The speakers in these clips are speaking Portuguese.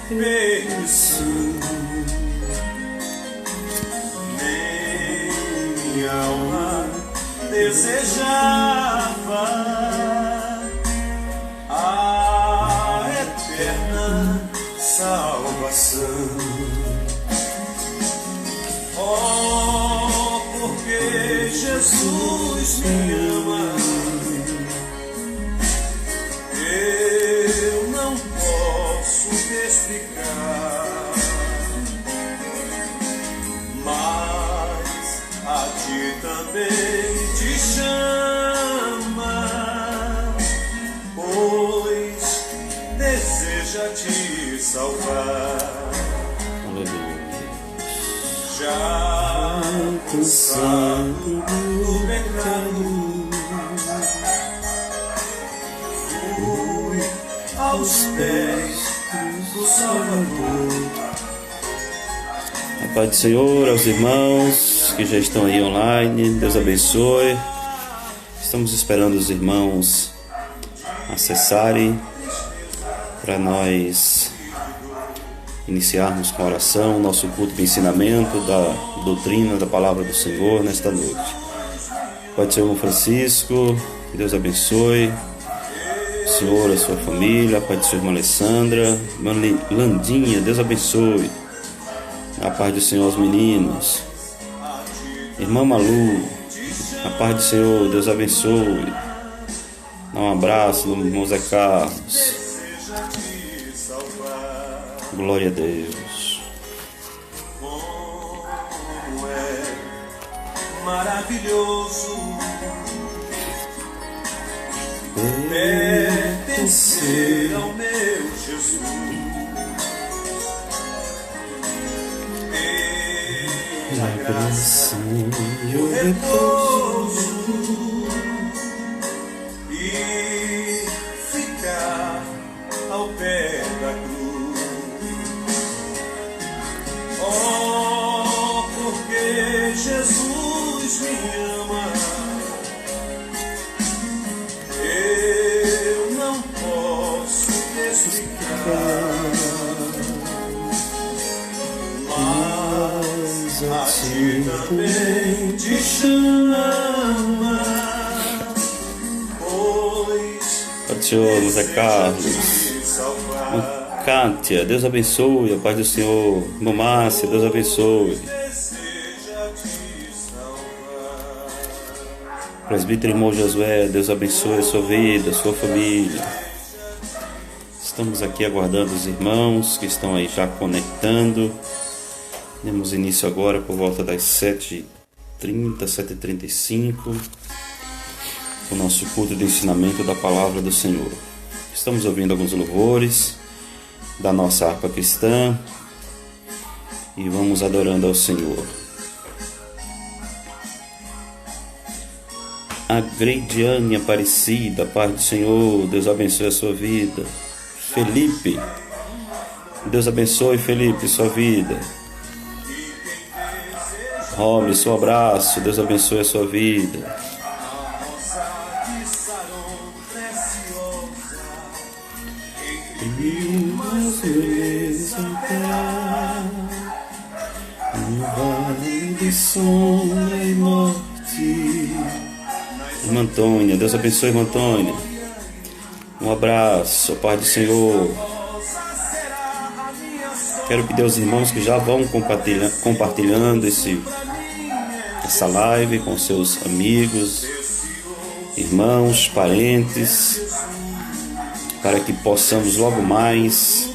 permissão. Minha alma desejava a eterna salvação. Oh, porque Jesus me ama, eu não posso explicar, mas a ti também te chama, pois deseja te salvar. Já cansado do pecado, fui aos pés do Salvador. A paz do Senhor aos irmãos que já estão aí online, Deus abençoe. Estamos esperando os irmãos acessarem para nós iniciarmos com a oração o nosso culto de ensinamento da doutrina da palavra do Senhor nesta noite. Pai do Senhor Francisco, Deus abençoe o Senhor, a sua família, Pai de sua irmã Alessandra, irmã Landinha, Deus abençoe. A paz do Senhor aos meninos, irmã Malu, a paz do Senhor, Deus abençoe. Dá um abraço no irmão Zé Carlos. Glória a Deus. Como é maravilhoso pertencer ao meu Jesus. Ter a graça e o repouso e ficar ao pé da cruz. Oh, porque Jesus me ama, eu não posso explicar, mas a ti também te chama, pois Pai do Senhor, Zé Carlos, Kátia, Deus abençoe. A paz do Senhor, irmã Márcia, Deus abençoe. Presbítero irmão Josué, Deus abençoe a sua vida, a sua família. Estamos aqui aguardando os irmãos que estão aí já conectando. Demos início agora por volta das 7h30, 7h35, o nosso culto de ensinamento da palavra do Senhor. Estamos ouvindo alguns louvores da nossa harpa cristã e vamos adorando ao Senhor. A Greidiane Aparecida, paz do Senhor, Deus abençoe a sua vida. Felipe, Deus abençoe, Felipe, sua vida. Robson, um abraço, Deus abençoe a sua vida. No vale de sombra e morte. Irmã Antônia, Deus abençoe, irmã Antônia. Um abraço, Pai do Senhor. Quero pedir aos irmãos que já vão compartilhando essa live com seus amigos, irmãos, parentes, para que possamos logo mais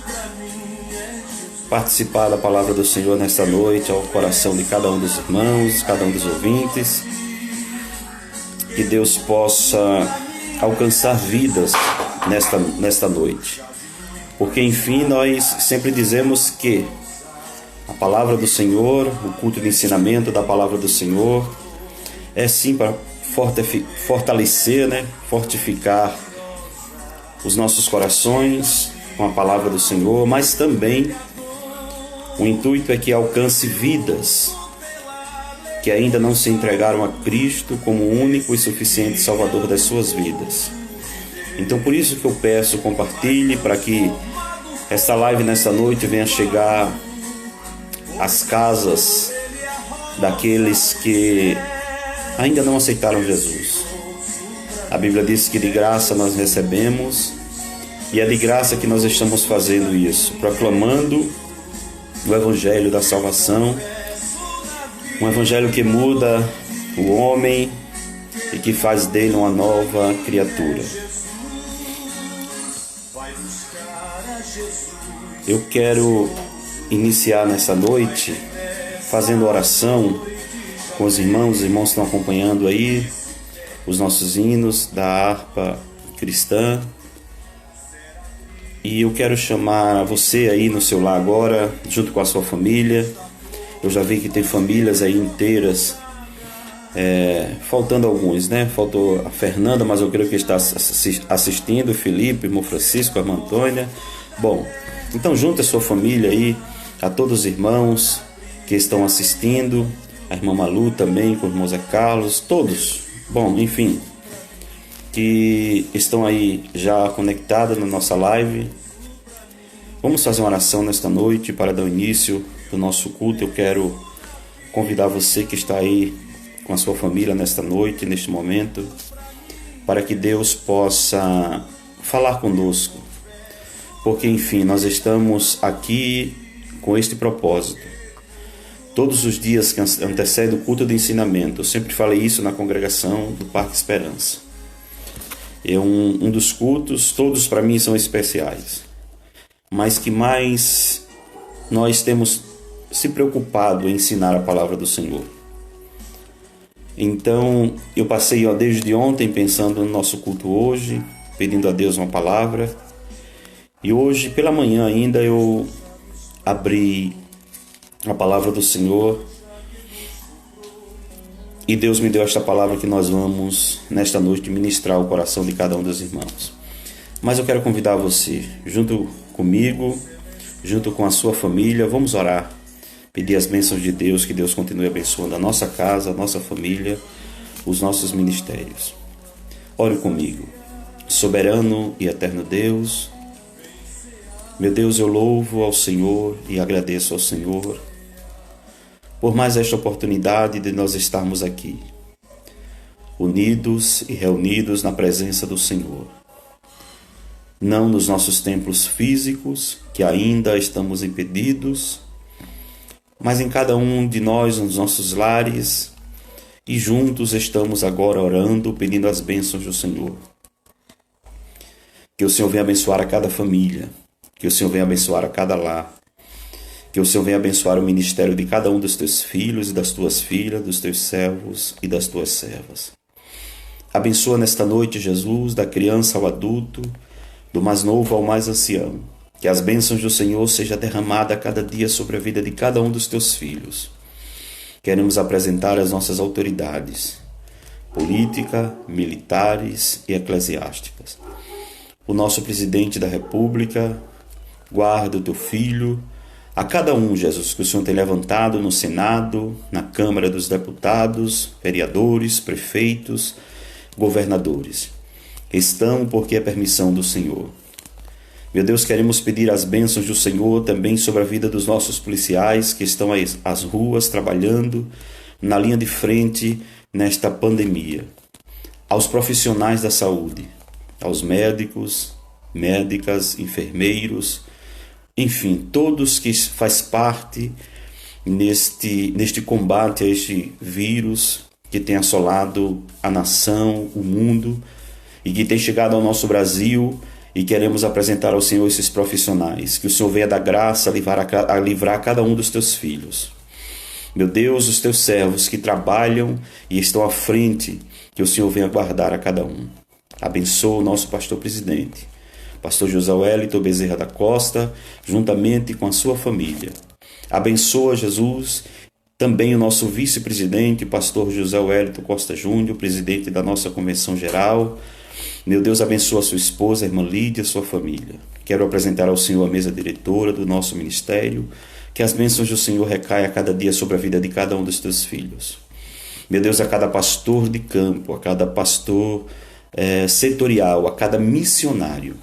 participar da palavra do Senhor nesta noite, ao coração de cada um dos irmãos, cada um dos ouvintes. Que Deus possa alcançar vidas nesta noite. Porque, enfim, nós sempre dizemos que a palavra do Senhor, o culto de ensinamento da palavra do Senhor, é sim para fortalecer, fortificar os nossos corações com a palavra do Senhor, mas também o intuito é que alcance vidas que ainda não se entregaram a Cristo como o único e suficiente Salvador das suas vidas. Então, por isso que eu peço, compartilhe, para que esta live nesta noite venha chegar às casas daqueles que ainda não aceitaram Jesus. A Bíblia diz que de graça nós recebemos, e é de graça que nós estamos fazendo isso, proclamando o Evangelho da salvação, um Evangelho que muda o homem e que faz dele uma nova criatura. Eu quero iniciar nessa noite fazendo oração com os irmãos estão acompanhando aí os nossos hinos da harpa cristã. E eu quero chamar você aí no seu lar agora, junto com a sua família. Eu já vi que tem famílias aí inteiras, faltando alguns, né? Faltou a Fernanda, mas eu creio que está assistindo, o Felipe, o irmão Francisco, a irmã Antônia. Bom, então junte a sua família aí, a todos os irmãos que estão assistindo, a irmã Malu também, com o irmão Zé Carlos, todos, bom, enfim, que estão aí já conectados na nossa live. Vamos fazer uma oração nesta noite para dar início do nosso culto. Eu quero convidar você que está aí com a sua família nesta noite, neste momento, para que Deus possa falar conosco, porque enfim, nós estamos aqui com este propósito. Todos os dias que antecedem o culto de ensinamento, eu sempre falei isso na congregação do Parque Esperança. É um dos cultos, todos para mim são especiais, mas que mais nós temos se preocupado em ensinar a palavra do Senhor. Então, eu passei desde ontem pensando no nosso culto hoje, pedindo a Deus uma palavra, e hoje pela manhã ainda eu abri a palavra do Senhor, e Deus me deu esta palavra que nós vamos, nesta noite, ministrar o coração de cada um dos irmãos. Mas eu quero convidar você, junto comigo, junto com a sua família, vamos orar, pedir as bênçãos de Deus, que Deus continue abençoando a nossa casa, a nossa família, os nossos ministérios. Ore comigo. Soberano e eterno Deus, meu Deus, eu louvo ao Senhor e agradeço ao Senhor por mais esta oportunidade de nós estarmos aqui, unidos e reunidos na presença do Senhor. Não nos nossos templos físicos, que ainda estamos impedidos, mas em cada um de nós, nos nossos lares, e juntos estamos agora orando, pedindo as bênçãos do Senhor. Que o Senhor venha abençoar a cada família, que o Senhor venha abençoar a cada lar, que o Senhor venha abençoar o ministério de cada um dos teus filhos e das tuas filhas, dos teus servos e das tuas servas. Abençoa nesta noite, Jesus, da criança ao adulto, do mais novo ao mais ancião. Que as bênçãos do Senhor sejam derramadas a cada dia sobre a vida de cada um dos teus filhos. Queremos apresentar as nossas autoridades, política, militares e eclesiásticas. O nosso presidente da República, guarda o teu filho, a cada um, Jesus, que o Senhor tem levantado no Senado, na Câmara dos Deputados, vereadores, prefeitos, governadores. Estão porque é permissão do Senhor. Meu Deus, queremos pedir as bênçãos do Senhor também sobre a vida dos nossos policiais que estão às ruas trabalhando na linha de frente nesta pandemia. Aos profissionais da saúde, aos médicos, médicas, enfermeiros, enfim, todos que faz parte neste combate a este vírus que tem assolado a nação, o mundo e que tem chegado ao nosso Brasil, e queremos apresentar ao Senhor esses profissionais. Que o Senhor venha dar graça a livrar cada um dos teus filhos. Meu Deus, os teus servos que trabalham e estão à frente, que o Senhor venha guardar a cada um. Abençoa o nosso pastor presidente, pastor José Wellington Bezerra da Costa, juntamente com a sua família. Abençoa, Jesus, também o nosso vice-presidente, pastor José Wellington Costa Júnior, presidente da nossa convenção geral. Meu Deus, abençoa a sua esposa, a irmã Lídia, a sua família. Quero apresentar ao Senhor a mesa diretora do nosso ministério, que as bênçãos do Senhor recaem a cada dia sobre a vida de cada um dos teus filhos. Meu Deus, a cada pastor de campo, a cada pastor setorial, a cada missionário,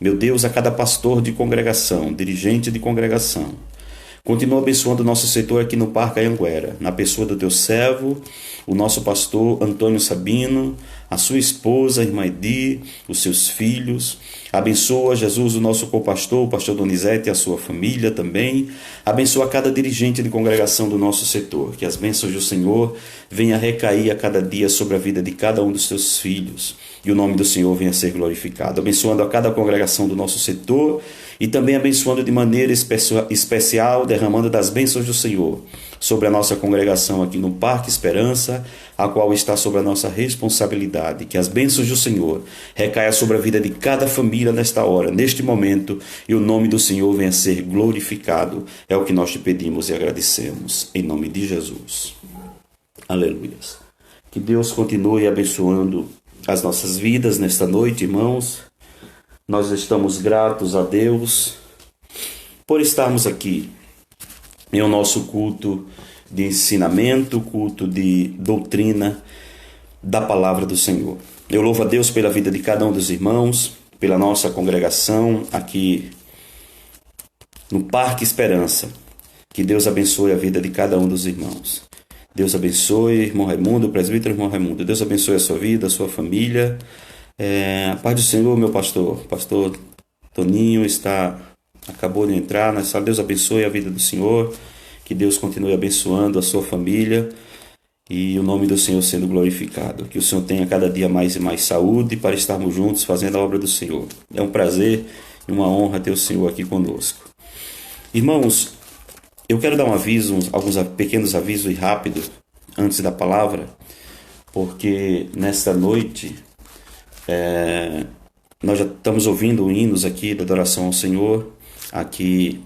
Meu Deus, a cada pastor de congregação, dirigente de congregação. Continua abençoando o nosso setor aqui no Parque Anhanguera, na pessoa do teu servo, o nosso pastor Antônio Sabino, a sua esposa, a irmã Edi, os seus filhos. Abençoa, Jesus, o nosso co-pastor, o pastor Donizete e a sua família também. Abençoa cada dirigente de congregação do nosso setor. Que as bênçãos do Senhor venham a recair a cada dia sobre a vida de cada um dos teus filhos. E o nome do Senhor venha a ser glorificado. Abençoando a cada congregação do nosso setor e também abençoando de maneira especial, derramando das bênçãos do Senhor sobre a nossa congregação aqui no Parque Esperança, a qual está sobre a nossa responsabilidade. Que as bênçãos do Senhor recaiam sobre a vida de cada família nesta hora, neste momento, e o nome do Senhor venha a ser glorificado. É o que nós te pedimos e agradecemos, em nome de Jesus. Aleluia. Que Deus continue abençoando as nossas vidas nesta noite, irmãos. Nós estamos gratos a Deus por estarmos aqui em o nosso culto de ensinamento, culto de doutrina da palavra do Senhor. Eu louvo a Deus pela vida de cada um dos irmãos, pela nossa congregação aqui no Parque Esperança. Que Deus abençoe a vida de cada um dos irmãos. Deus abençoe, irmão Raimundo, presbítero irmão Raimundo. Deus abençoe a sua vida, a sua família. A paz do Senhor, meu pastor. Pastor Toninho acabou de entrar na sala. Deus abençoe a vida do Senhor. Que Deus continue abençoando a sua família e o nome do Senhor sendo glorificado. Que o Senhor tenha cada dia mais e mais saúde para estarmos juntos fazendo a obra do Senhor. É um prazer e uma honra ter o Senhor aqui conosco. Irmãos, eu quero dar alguns pequenos avisos rápidos antes da palavra, porque nesta noite nós já estamos ouvindo hinos aqui da adoração ao Senhor, aqui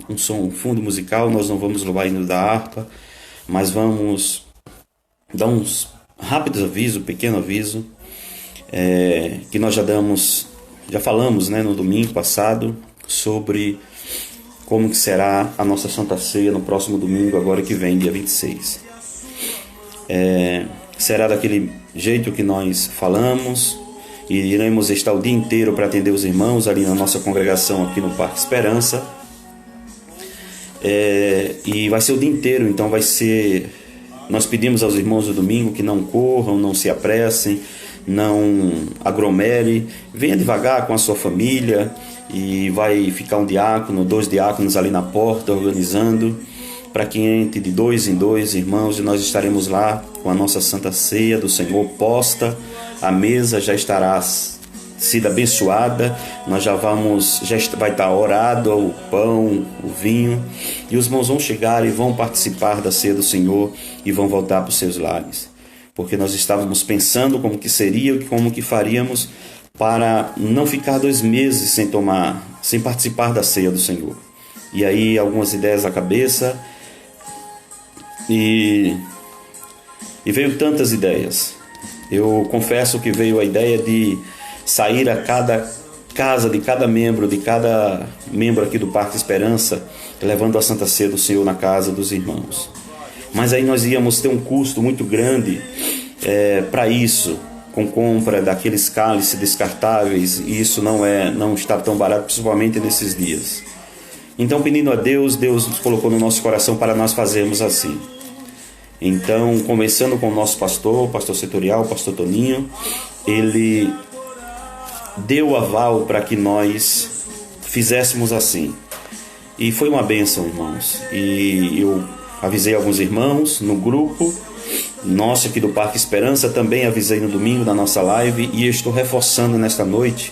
um fundo musical. Nós não vamos louvar hino da harpa, mas vamos dar uns rápidos avisos, pequeno aviso, que nós já falamos, né, no domingo passado, sobre como que será a nossa Santa Ceia no próximo domingo, agora que vem, dia 26. Será daquele jeito que nós falamos, e iremos estar o dia inteiro para atender os irmãos ali na nossa congregação aqui no Parque Esperança. E vai ser o dia inteiro, então vai ser... Nós pedimos aos irmãos do domingo que não corram, não se apressem, não aglomerem, venha devagar com a sua família, e vai ficar um diácono, 2 diáconos ali na porta organizando, para que entre de 2 em 2 irmãos, e nós estaremos lá com a nossa Santa Ceia do Senhor posta. A mesa já estará sido abençoada, já vai estar orado o pão, o vinho, e os irmãos vão chegar e vão participar da ceia do Senhor e vão voltar para os seus lares, porque nós estávamos pensando como que seria e como que faríamos para não ficar 2 meses sem participar da ceia do Senhor. E aí algumas ideias à cabeça, e veio tantas ideias. Eu confesso que veio a ideia de sair a cada casa de cada membro aqui do Parque Esperança, levando a Santa Ceia do Senhor na casa dos irmãos. Mas aí nós íamos ter um custo muito grande para isso, com compra daqueles cálices descartáveis, e isso não está tão barato, principalmente nesses dias. Então, pedindo a Deus nos colocou no nosso coração para nós fazermos assim. Então, começando com o nosso pastor, o pastor setorial, o pastor Toninho, ele deu o aval para que nós fizéssemos assim. E foi uma bênção, irmãos. E eu avisei alguns irmãos no grupo nosso aqui do Parque Esperança, também avisei no domingo na nossa live, e estou reforçando nesta noite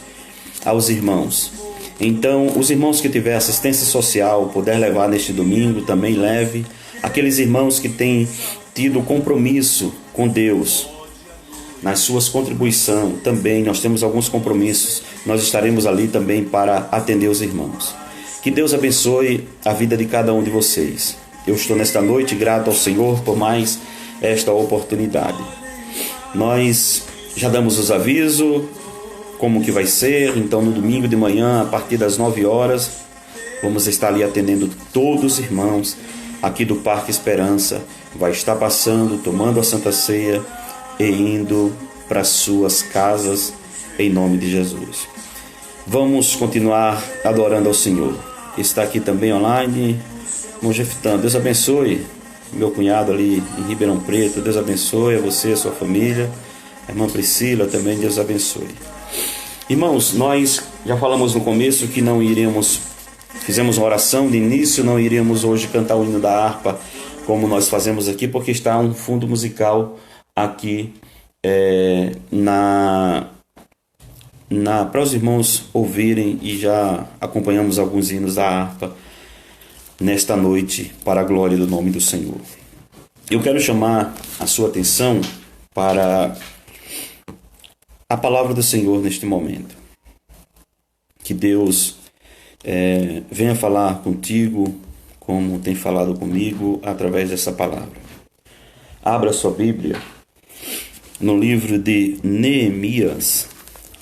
aos irmãos. Então, os irmãos que tiver assistência social, puder levar neste domingo, também leve. Aqueles irmãos que têm tido compromisso com Deus, nas suas contribuições, também nós temos alguns compromissos, nós estaremos ali também para atender os irmãos. Que Deus abençoe a vida de cada um de vocês. Eu estou nesta noite grato ao Senhor por mais esta oportunidade. Nós já damos os avisos, como que vai ser. Então, no domingo de manhã, a partir das 9 horas, vamos estar ali atendendo todos os irmãos aqui do Parque Esperança. Vai estar passando, tomando a Santa Ceia e indo para suas casas, em nome de Jesus. Vamos continuar adorando ao Senhor. Está aqui também online, irmão Jefitão. Deus abençoe meu cunhado ali em Ribeirão Preto. Deus abençoe a você, a sua família. A irmã Priscila também, Deus abençoe. Irmãos, nós já falamos no começo que não iríamos, fizemos uma oração de início, não iríamos hoje cantar o hino da harpa como nós fazemos aqui, porque está um fundo musical aqui para os irmãos ouvirem, e já acompanhamos alguns hinos da harpa nesta noite para a glória do nome do Senhor. Eu quero chamar a sua atenção para a palavra do Senhor neste momento. Que Deus venha falar contigo como tem falado comigo através dessa palavra. Abra sua Bíblia no livro de Neemias,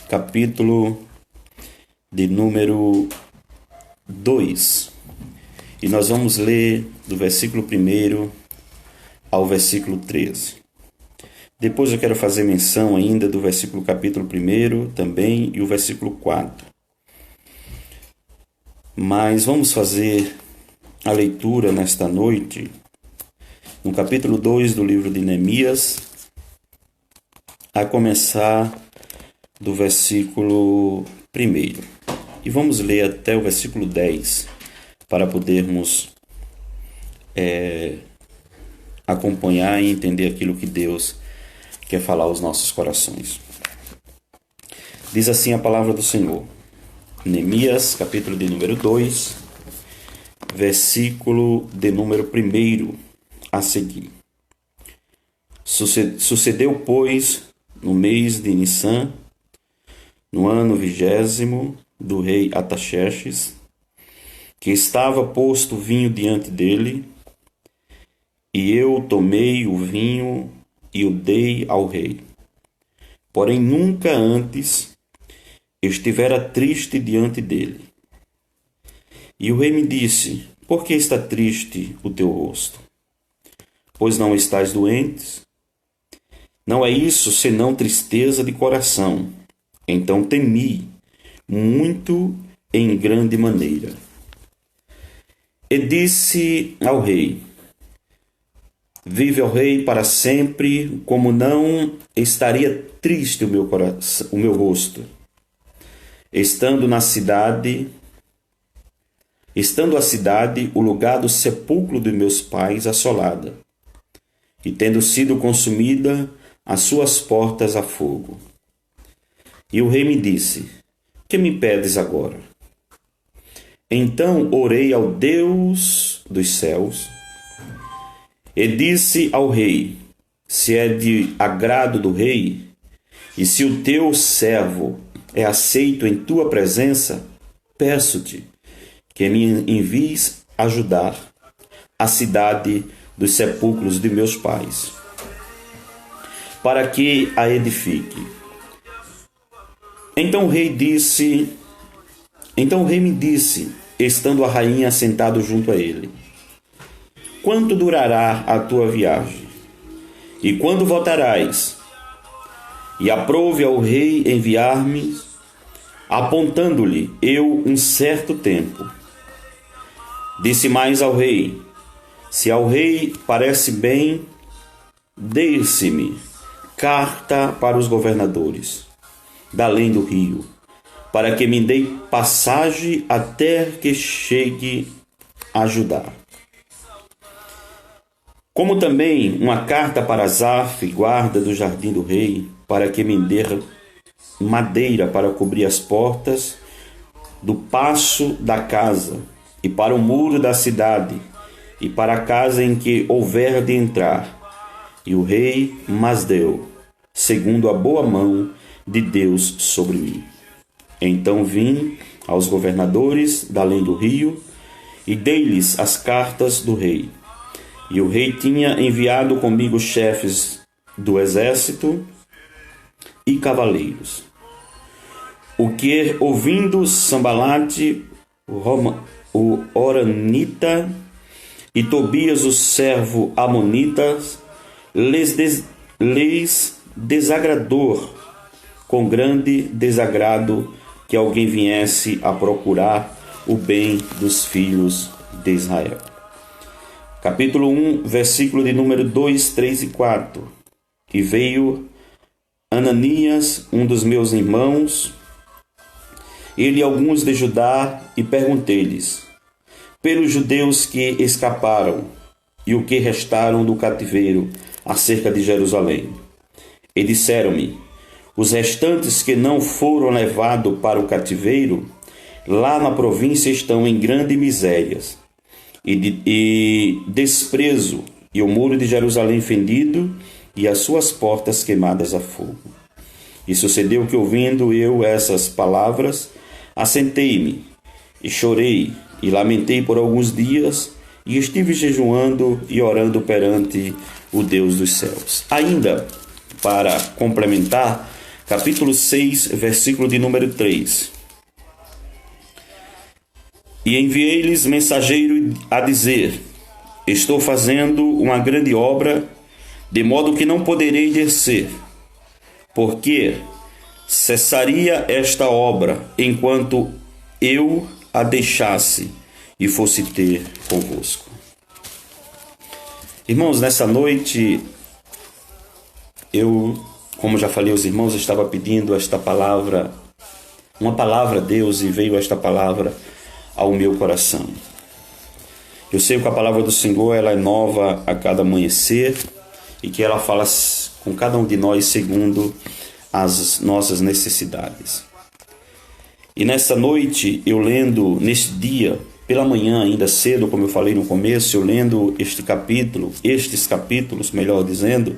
capítulo de número 2. E nós vamos ler do versículo 1 ao versículo 13. Depois eu quero fazer menção ainda do versículo capítulo 1 também e o versículo 4. Mas vamos fazer a leitura nesta noite no capítulo 2 do livro de Neemias, a começar do versículo 1. E vamos ler até o versículo 10 para podermos acompanhar e entender aquilo que Deus quer falar aos nossos corações. Diz assim a palavra do Senhor. Neemias, capítulo de número 2, versículo de número 1 a seguir. Sucedeu, pois, no mês de Nissan, no ano 20º do rei Artaxerxes, que estava posto vinho diante dele, e eu tomei o vinho e o dei ao rei. Porém, nunca antes estivera triste diante dele. E o rei me disse: por que está triste o teu rosto? Pois não estás doente? Não é isso senão tristeza de coração. Então temi muito em grande maneira. E disse ao rei: vive, ó rei, para sempre, como não estaria triste o meu rosto, estando a cidade, o lugar do sepulcro de meus pais assolada, e tendo sido consumida as suas portas a fogo. E o rei me disse: que me pedes agora? Então orei ao Deus dos céus, e disse ao rei: se é de agrado do rei, e se o teu servo é aceito em tua presença, peço-te que me envies ajudar a cidade dos sepulcros de meus pais, para que a edifique. Então o rei me disse, estando a rainha sentado junto a ele: quanto durará a tua viagem? E quando voltarás? E aprouve ao rei enviar-me, apontando-lhe eu um certo tempo. Disse mais ao rei: se ao rei parece bem, dê-se-me carta para os governadores da além do rio, para que me dê passagem até que chegue a Judá. Como também uma carta para Asaf, guarda do jardim do rei, para que me dê madeira para cobrir as portas do paço da casa, e para o muro da cidade, e para a casa em que houver de entrar. E o rei mas deu, segundo a boa mão de Deus sobre mim. Então vim aos governadores da além do rio, e dei-lhes as cartas do rei. E o rei tinha enviado comigo chefes do exército e cavaleiros. O que, ouvindo Sambalate, o Horonita, e Tobias, o servo amonita, lhes desagradou com grande desagrado que alguém viesse a procurar o bem dos filhos de Israel. Capítulo 1, versículo de número 2, 3 e 4. E veio Ananias, um dos meus irmãos, ele e alguns de Judá, e perguntei-lhes, pelos judeus que escaparam e o que restaram do cativeiro acerca de Jerusalém. E disseram-me, os restantes que não foram levados para o cativeiro, lá na província estão em grande miséria e desprezo, e o muro de Jerusalém fendido, e as suas portas queimadas a fogo. E sucedeu que, ouvindo eu essas palavras, assentei-me, e chorei, e lamentei por alguns dias, e estive jejuando e orando perante o Deus dos céus. Ainda, para complementar, capítulo 6, versículo de número 3. E enviei-lhes mensageiro a dizer, estou fazendo uma grande obra, de modo que não poderei descer, porque cessaria esta obra enquanto eu a deixasse e fosse ter convosco. Irmãos, nessa noite, eu, como já falei aos irmãos, estava pedindo esta palavra, uma palavra a Deus, e veio esta palavra ao meu coração. Eu sei que a palavra do Senhor ela é nova a cada amanhecer e que ela fala com cada um de nós segundo as nossas necessidades. E nesta noite, eu lendo, neste dia, pela manhã ainda cedo, como eu falei no começo, eu lendo estes capítulos, melhor dizendo,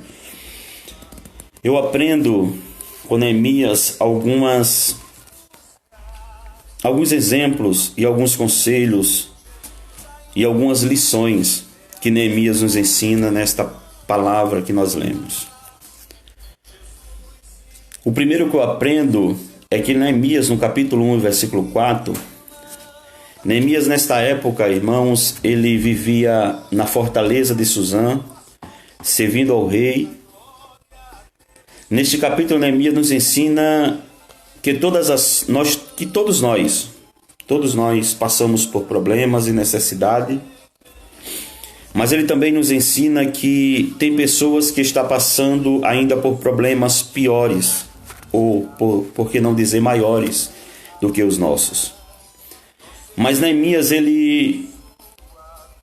eu aprendo com Neemias alguns exemplos e alguns conselhos e algumas lições que Neemias nos ensina nesta palavra que nós lemos. O primeiro que eu aprendo é que Neemias, no capítulo 1, versículo 4, Neemias, nesta época, irmãos, ele vivia na fortaleza de Suzã, servindo ao rei. Neste capítulo, Neemias nos ensina que todos nós passamos por problemas e necessidade, mas ele também nos ensina que tem pessoas que estão passando ainda por problemas piores, ou por que não dizer maiores do que os nossos. Mas Neemias, ele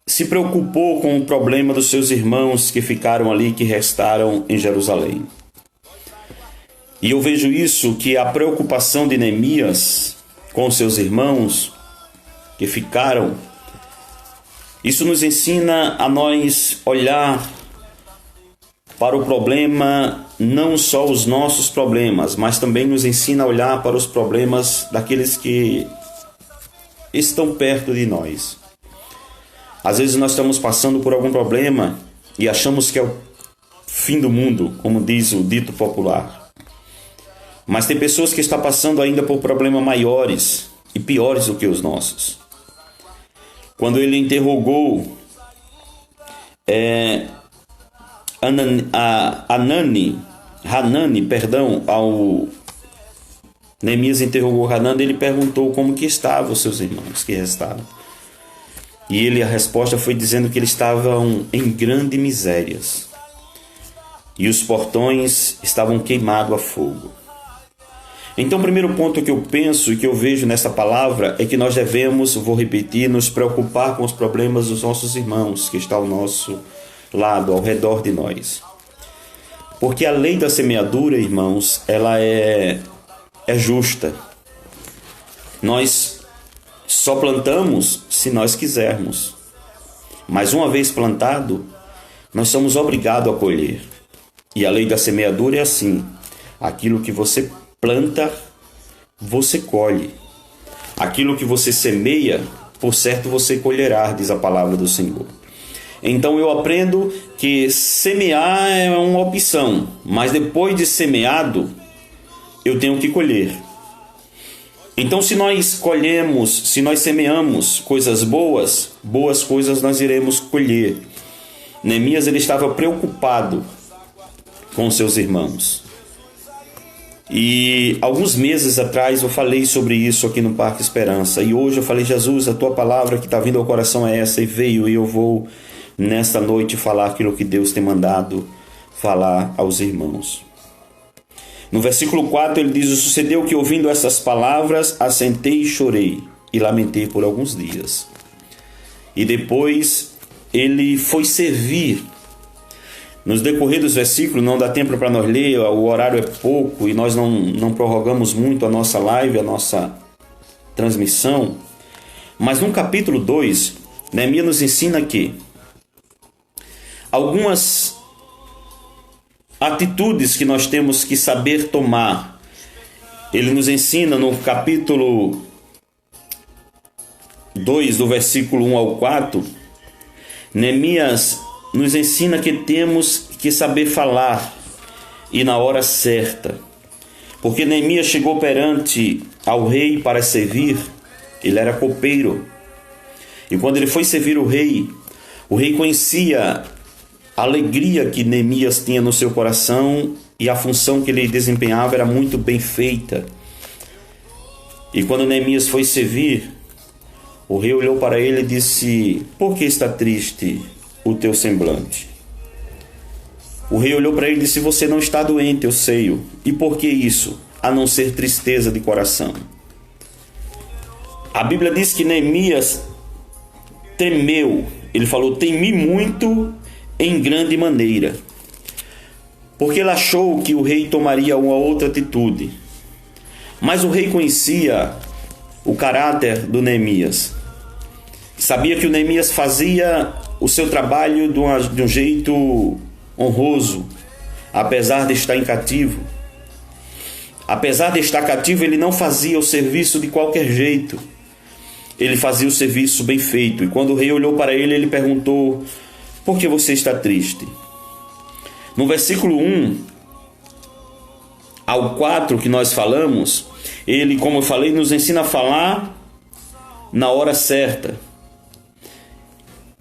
se preocupou com o problema dos seus irmãos que ficaram ali, que restaram em Jerusalém. E eu vejo isso, que a preocupação de Neemias com seus irmãos que ficaram, isso nos ensina a nós olhar para o problema, não só os nossos problemas, mas também nos ensina a olhar para os problemas daqueles que estão perto de nós. Às vezes nós estamos passando por algum problema e achamos que é o fim do mundo, como diz o dito popular. Mas tem pessoas que estão passando ainda por problemas maiores e piores do que os nossos. Quando ele interrogou Neemias interrogou Hanani, ele perguntou como que estavam os seus irmãos que restaram. E a resposta foi dizendo que eles estavam em grande misérias. E os portões estavam queimados a fogo. Então, o primeiro ponto que eu penso e que eu vejo nessa palavra é que nós devemos, vou repetir, nos preocupar com os problemas dos nossos irmãos que estão ao nosso lado, ao redor de nós. Porque a lei da semeadura, irmãos, ela é justa. Nós só plantamos se nós quisermos. Mas uma vez plantado, nós somos obrigados a colher. E a lei da semeadura é assim: aquilo que você planta, você colhe. Aquilo que você semeia, por certo você colherá, diz a palavra do Senhor. Então eu aprendo que semear é uma opção, mas depois de semeado, eu tenho que colher. Então se nós semeamos coisas boas, boas coisas nós iremos colher. Neemias, ele estava preocupado com seus irmãos. E alguns meses atrás eu falei sobre isso aqui no Parque Esperança. E hoje eu falei, Jesus, a tua palavra que está vindo ao coração é essa, e veio, e eu vou nesta noite falar aquilo que Deus tem mandado falar aos irmãos. No versículo 4 ele diz: sucedeu que ouvindo essas palavras, assentei e chorei, e lamentei por alguns dias. E depois ele foi servir. Nos decorrer dos versículos, não dá tempo para nós ler, o horário é pouco e nós não prorrogamos muito a nossa live, a nossa transmissão. Mas no capítulo 2, Neemias nos ensina que algumas atitudes que nós temos que saber tomar. Ele nos ensina no capítulo 2, do versículo 1 ao 4, Neemias nos ensina que temos que saber falar e na hora certa. Porque Neemias chegou perante ao rei para servir, ele era copeiro. E quando ele foi servir o rei conhecia a alegria que Neemias tinha no seu coração e a função que ele desempenhava era muito bem feita. E quando Neemias foi servir, o rei olhou para ele e disse: por que está triste o teu semblante? O rei olhou para ele e disse: você não está doente, eu sei. E por que isso? A não ser tristeza de coração. A Bíblia diz que Neemias temeu. Ele falou: temi muito em grande maneira. Porque ele achou que o rei tomaria uma outra atitude. Mas o rei conhecia o caráter do Neemias. Sabia que o Neemias fazia o seu trabalho de um jeito honroso, apesar de estar em cativo. Apesar de estar cativo, ele não fazia o serviço de qualquer jeito. Ele fazia o serviço bem feito. E quando o rei olhou para ele, ele perguntou: por que você está triste? No versículo 1 ao 4 que nós falamos, ele, como eu falei, nos ensina a falar na hora certa.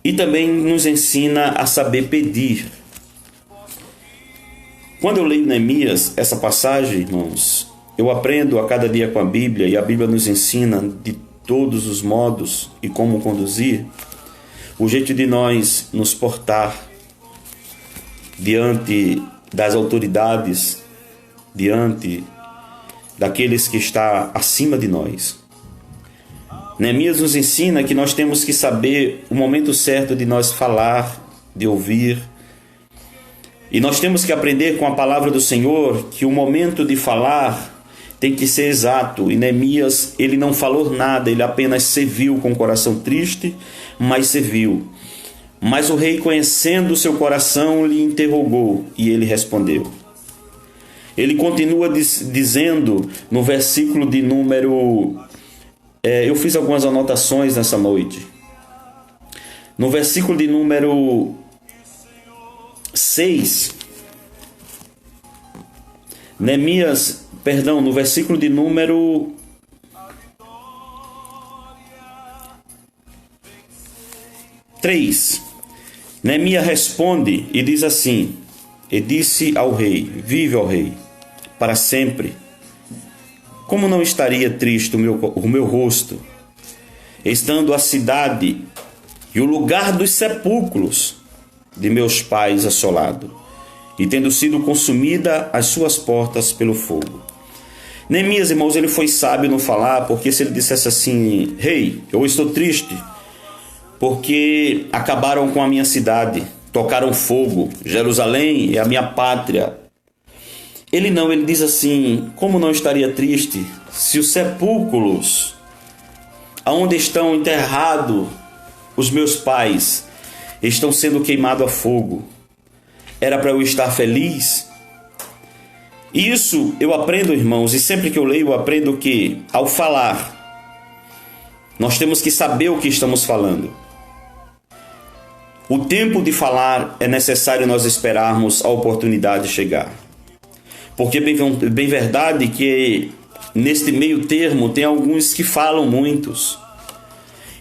E também nos ensina a saber pedir. Quando eu leio Neemias, essa passagem, irmãos, eu aprendo a cada dia com a Bíblia, e a Bíblia nos ensina de todos os modos e como conduzir, o jeito de nós nos portar diante das autoridades, diante daqueles que estão acima de nós. Neemias nos ensina que nós temos que saber o momento certo de nós falar, de ouvir. E nós temos que aprender com a palavra do Senhor que o momento de falar tem que ser exato. E Neemias, ele não falou nada, ele apenas serviu com o coração triste, mas serviu. Mas o rei, conhecendo o seu coração, lhe interrogou e ele respondeu. Ele continua dizendo no versículo de número... eu fiz algumas anotações nessa noite. No versículo de número 6, no versículo de número 3, Neemias responde e diz assim: e disse ao rei: vive, ó rei, para sempre. Como não estaria triste o meu rosto, estando a cidade e o lugar dos sepulcros de meus pais assolado, e tendo sido consumida as suas portas pelo fogo? Neemias, irmãos, ele foi sábio no falar, porque se ele dissesse assim: rei, eu estou triste, porque acabaram com a minha cidade, tocaram fogo, Jerusalém é a minha pátria. Ele diz assim: como não estaria triste se os sepulcros onde estão enterrados os meus pais estão sendo queimados a fogo? Era para eu estar feliz? Isso eu aprendo, irmãos, e sempre que eu leio eu aprendo que ao falar nós temos que saber o que estamos falando. O tempo de falar é necessário nós esperarmos a oportunidade chegar. Porque bem verdade que neste meio termo tem alguns que falam muitos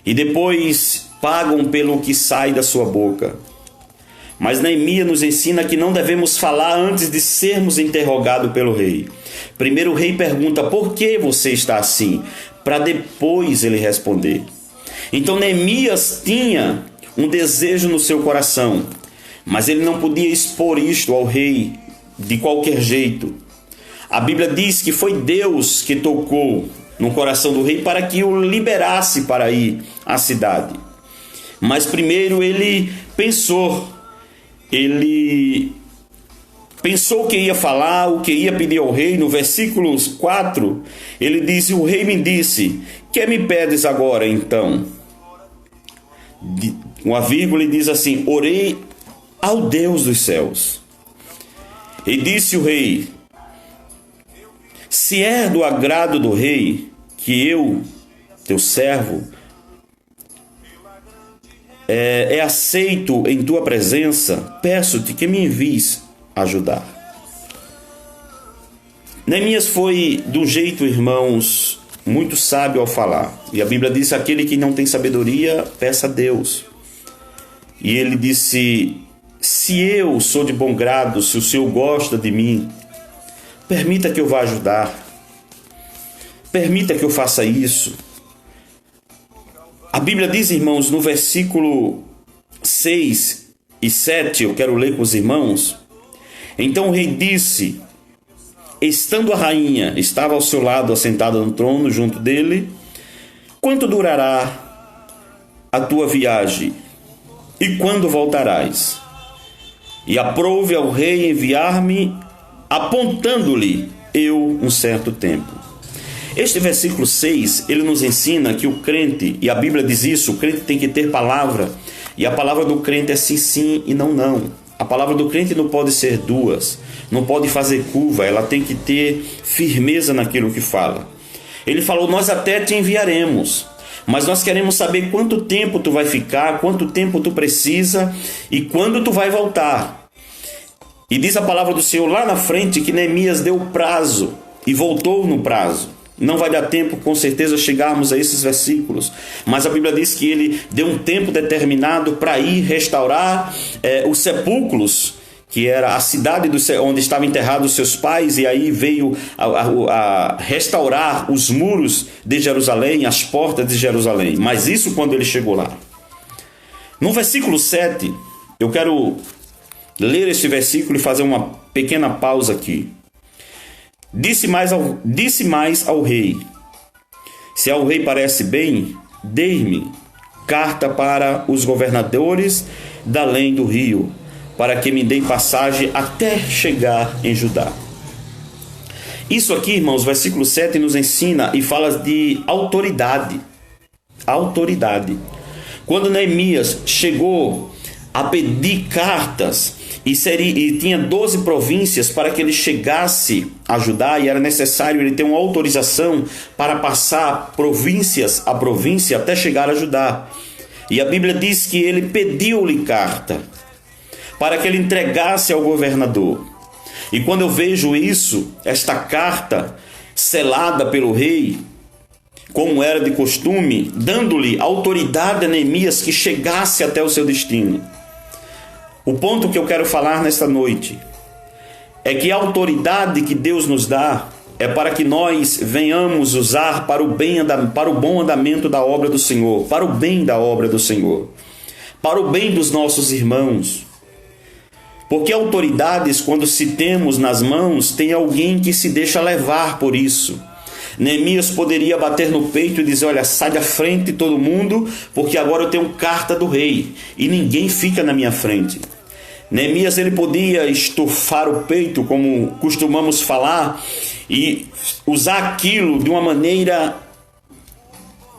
e depois pagam pelo que sai da sua boca. Mas Neemias nos ensina que não devemos falar antes de sermos interrogados pelo rei. Primeiro o rei pergunta: por que você está assim? Para depois ele responder. Então Neemias tinha um desejo no seu coração, mas ele não podia expor isto ao rei de qualquer jeito. A Bíblia diz que foi Deus que tocou no coração do rei para que o liberasse para ir à cidade. Mas primeiro ele pensou o que ia falar, o que ia pedir ao rei. No versículo 4, ele diz: o rei me disse: que me pedes agora então? Uma vírgula, ele diz assim: orei ao Deus dos céus. E disse o rei: se é do agrado do rei que eu, teu servo, é aceito em tua presença, peço-te que me envies ajudar. Neemias foi de um jeito, irmãos, muito sábio ao falar. E a Bíblia diz: aquele que não tem sabedoria, peça a Deus. E ele disse: se eu sou de bom grado, se o Senhor gosta de mim, permita que eu vá ajudar. Permita que eu faça isso. A Bíblia diz, irmãos, no versículo 6 e 7, eu quero ler com os irmãos. Então o rei disse, estando a rainha, estava ao seu lado, assentada no trono, junto dele: quanto durará a tua viagem? E quando voltarás? E aprouve ao rei enviar-me, apontando-lhe eu um certo tempo. Este versículo 6, ele nos ensina que o crente, e a Bíblia diz isso, o crente tem que ter palavra, e a palavra do crente é sim, sim e não, não. A palavra do crente não pode ser duas, não pode fazer curva, ela tem que ter firmeza naquilo que fala. Ele falou: nós até te enviaremos, mas nós queremos saber quanto tempo tu vai ficar, quanto tempo tu precisa e quando tu vai voltar. E diz a palavra do Senhor lá na frente que Neemias deu prazo e voltou no prazo. Não vai dar tempo, com certeza, chegarmos a esses versículos. Mas a Bíblia diz que ele deu um tempo determinado para ir restaurar os sepulcros, que era a cidade onde estavam enterrados seus pais, e aí veio a restaurar os muros de Jerusalém, as portas de Jerusalém. Mas isso quando ele chegou lá. No versículo 7, eu quero ler este versículo e fazer uma pequena pausa aqui. Disse mais ao rei: se ao rei parece bem, dê-me carta para os governadores da além do rio, para que me deem passagem até chegar em Judá. Isso aqui, irmãos, versículo 7 nos ensina e fala de autoridade. Autoridade. Quando Neemias chegou a pedir cartas, e tinha 12 províncias para que ele chegasse a Judá, e era necessário ele ter uma autorização para passar províncias a província até chegar a Judá. E a Bíblia diz que ele pediu-lhe carta para que ele entregasse ao governador. E quando eu vejo isso, esta carta selada pelo rei, como era de costume, dando-lhe autoridade a Neemias que chegasse até o seu destino. O ponto que eu quero falar nesta noite é que a autoridade que Deus nos dá é para que nós venhamos usar para o bom andamento da obra do Senhor, para o bem da obra do Senhor, para o bem dos nossos irmãos. Porque autoridades, quando se temos nas mãos, tem alguém que se deixa levar por isso. Neemias poderia bater no peito e dizer: olha, sai da frente todo mundo, porque agora eu tenho carta do rei e ninguém fica na minha frente. Neemias, ele podia estufar o peito, como costumamos falar, e usar aquilo de uma maneira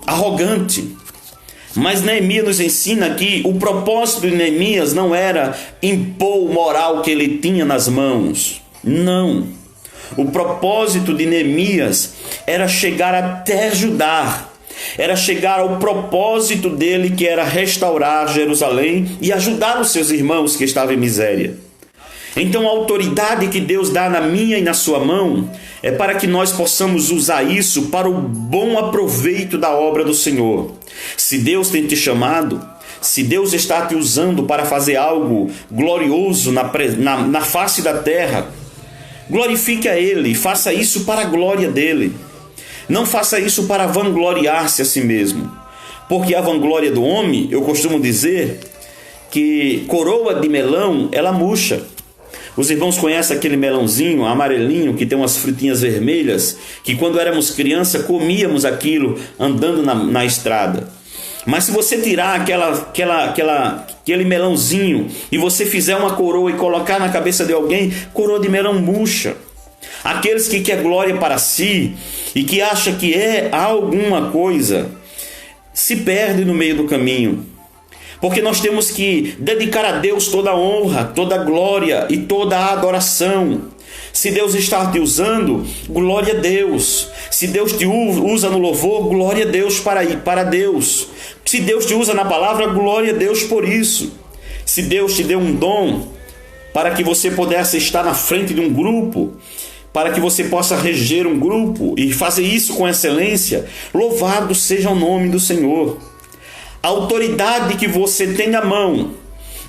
arrogante. Mas Neemias nos ensina que o propósito de Neemias não era impor o moral que ele tinha nas mãos. Não. O propósito de Neemias era chegar até Judá. Era chegar ao propósito dele, que era restaurar Jerusalém e ajudar os seus irmãos que estavam em miséria. Então a autoridade que Deus dá na minha e na sua mão é para que nós possamos usar isso para o bom aproveito da obra do Senhor. Se Deus tem te chamado, Se Deus está te usando para fazer algo glorioso na face da terra, glorifique a Ele e faça isso para a glória dEle. Não faça isso para vangloriar-se a si mesmo. Porque a vanglória do homem, eu costumo dizer que coroa de melão, ela murcha. Os irmãos conhecem aquele melãozinho amarelinho que tem umas frutinhas vermelhas, que quando éramos criança comíamos aquilo andando na estrada. Mas se você tirar aquele melãozinho e você fizer uma coroa e colocar na cabeça de alguém, coroa de melão murcha. Aqueles que quer glória para si e que acha que é alguma coisa, se perde no meio do caminho. Porque nós temos que dedicar a Deus toda a honra, toda a glória e toda a adoração. Se Deus está te usando, glória a Deus. Se Deus te usa no louvor, glória a Deus para Deus. Se Deus te usa na palavra, glória a Deus por isso. Se Deus te deu um dom para que você pudesse estar na frente de um grupo, para que você possa reger um grupo e fazer isso com excelência, louvado seja o nome do Senhor. A autoridade que você tem na mão,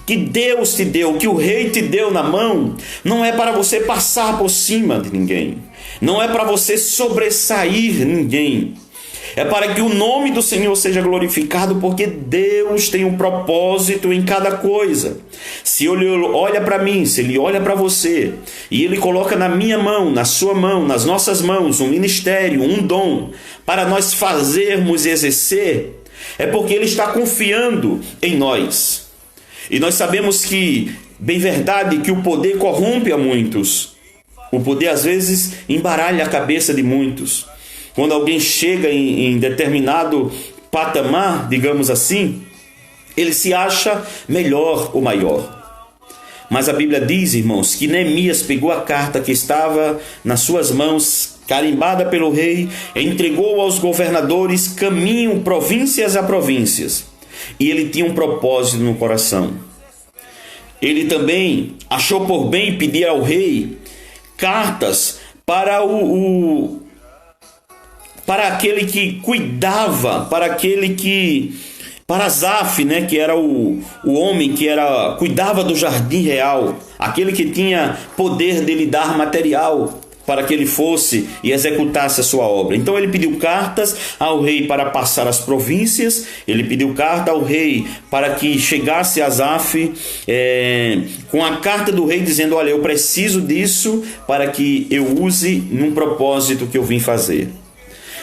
que Deus te deu, que o Rei te deu na mão, não é para você passar por cima de ninguém, não é para você sobressair ninguém, é para que o nome do Senhor seja glorificado, porque Deus tem um propósito em cada coisa. Se Ele olha para mim, se Ele olha para você, e Ele coloca na minha mão, na sua mão, nas nossas mãos, um ministério, um dom, para nós fazermos e exercer, é porque Ele está confiando em nós. E nós sabemos que, bem verdade, que o poder corrompe a muitos. O poder às vezes embaralha a cabeça de muitos. Quando alguém chega em determinado patamar, digamos assim, ele se acha melhor ou maior. Mas a Bíblia diz, irmãos, que Neemias pegou a carta que estava nas suas mãos, carimbada pelo rei, e entregou aos governadores caminho províncias a províncias. E ele tinha um propósito no coração. Ele também achou por bem pedir ao rei cartas para para aquele que cuidava, para Asaf, né, que era o homem que cuidava do jardim real, aquele que tinha poder de lhe dar material para que ele fosse e executasse a sua obra. Então ele pediu cartas ao rei para passar as províncias, ele pediu carta ao rei para que chegasse Asaf com a carta do rei dizendo: olha, eu preciso disso para que eu use num propósito que eu vim fazer.